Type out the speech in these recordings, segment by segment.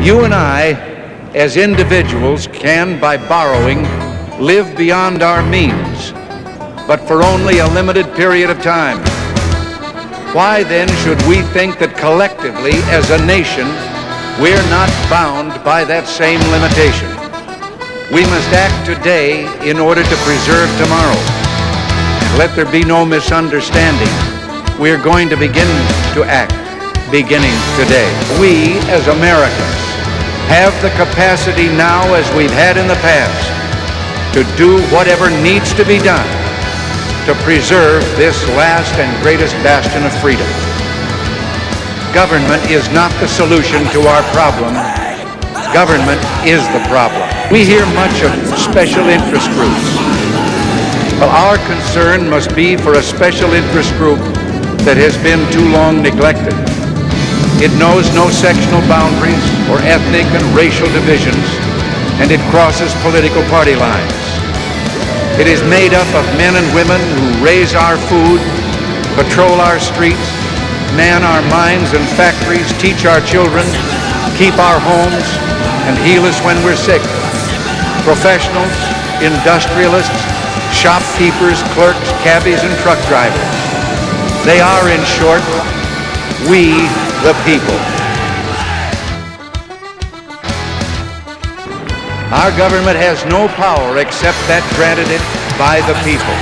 You and I, as individuals, can, by borrowing, live beyond our means, but for only a limited period of time. Why then should we think that collectively, as a nation, we're not bound by that same limitation? We must act today in order to preserve tomorrow. Let there be no misunderstanding. We're going to begin to act beginning today. We, as Americans, have the capacity now, as we've had in the past, to do whatever needs to be done to preserve this last and greatest bastion of freedom. Government is not the solution to our problem. Government is the problem. We hear much of special interest groups. Well, our concern must be for a special interest group that has been too long neglected. It knows no sectional boundaries or ethnic and racial divisions, and it crosses political party lines. It is made up of men and women who raise our food, patrol our streets, man our mines and factories, teach our children, keep our homes, and heal us when we're sick. Professionals, industrialists, shopkeepers, clerks, cabbies, and truck drivers. They are, in short, we the people. Our government has no power except that granted it by the people.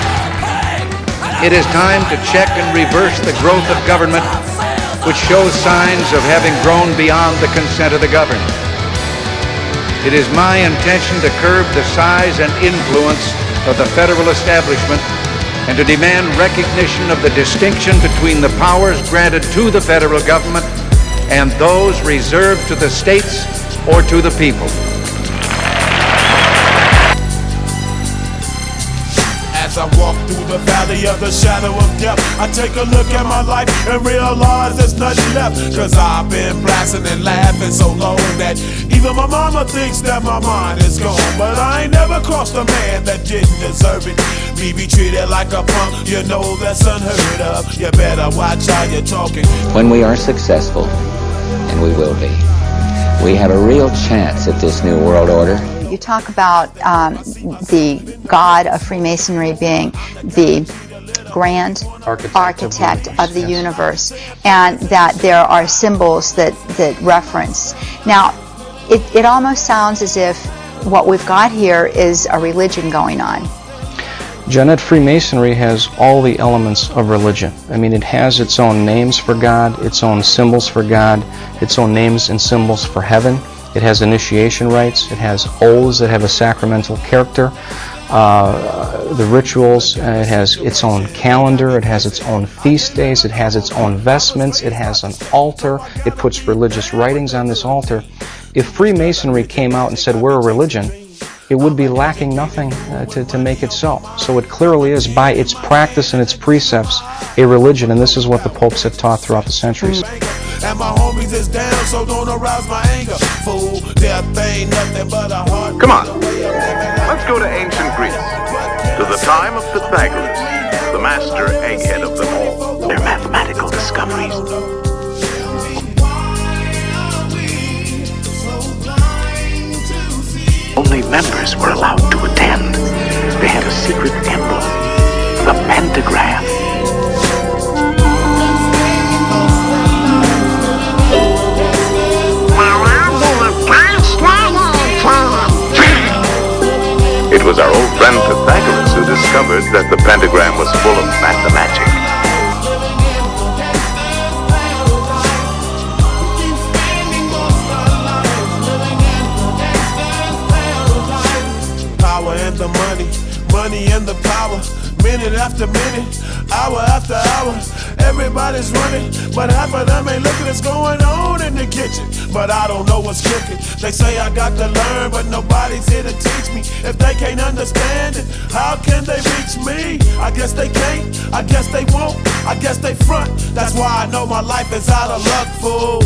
It is time to check and reverse the growth of government, which shows signs of having grown beyond the consent of the governed. It is my intention to curb the size and influence of the federal establishment and to demand recognition of the distinction between the powers granted to the federal government and those reserved to the states or to the people. As I walk through the valley of the shadow of death, I take a look at my life and realize there's nothing left. Cause I've been blasting and laughing so long that even my mama thinks that my mind is gone. But I ain't never crossed a man that didn't deserve it. Me be treated like a punk, you know that's unheard of. You better watch how you're talking. When we are successful, and we will be, we have a real chance at this new world order. You talk about the God of Freemasonry being the grand architect of the universe, and that there are symbols that reference. Now, it almost sounds as if what we've got here is a religion going on. Jeanette, Freemasonry has all the elements of religion. I mean, it has its own names for God, its own symbols for God, its own names and symbols for heaven. It has initiation rites. It has oaths that have a sacramental character. The rituals. It has its own calendar. It has its own feast days. It has its own vestments. It has an altar. It puts religious writings on this altar. If Freemasonry came out and said we're a religion, it would be lacking nothing to make it so. So it clearly is, by its practice and its precepts, a religion, and this is what the popes have taught throughout the centuries. And my homies is down, so don't arouse my anger. Fool, death ain't nothing but a heart. Come on, let's go to ancient Greece, to the time of Pythagoras, the master egghead of them all. Their mathematical discoveries. Only members were allowed to attend. They had a secret emblem, the pentagram. It was our old friend Pythagoras who discovered that the pentagram was full of mathemagic. Power and the money, money and the power. Minute after minute, hour after hour, everybody's running, but half of them ain't looking what's going on in the kitchen. But I don't know what's cooking. They say I got to learn, but nobody's here to teach me. If they can't understand it, how can they reach me? I guess they can't, I guess they won't, I guess they front. That's why I know my life is out of luck, fool.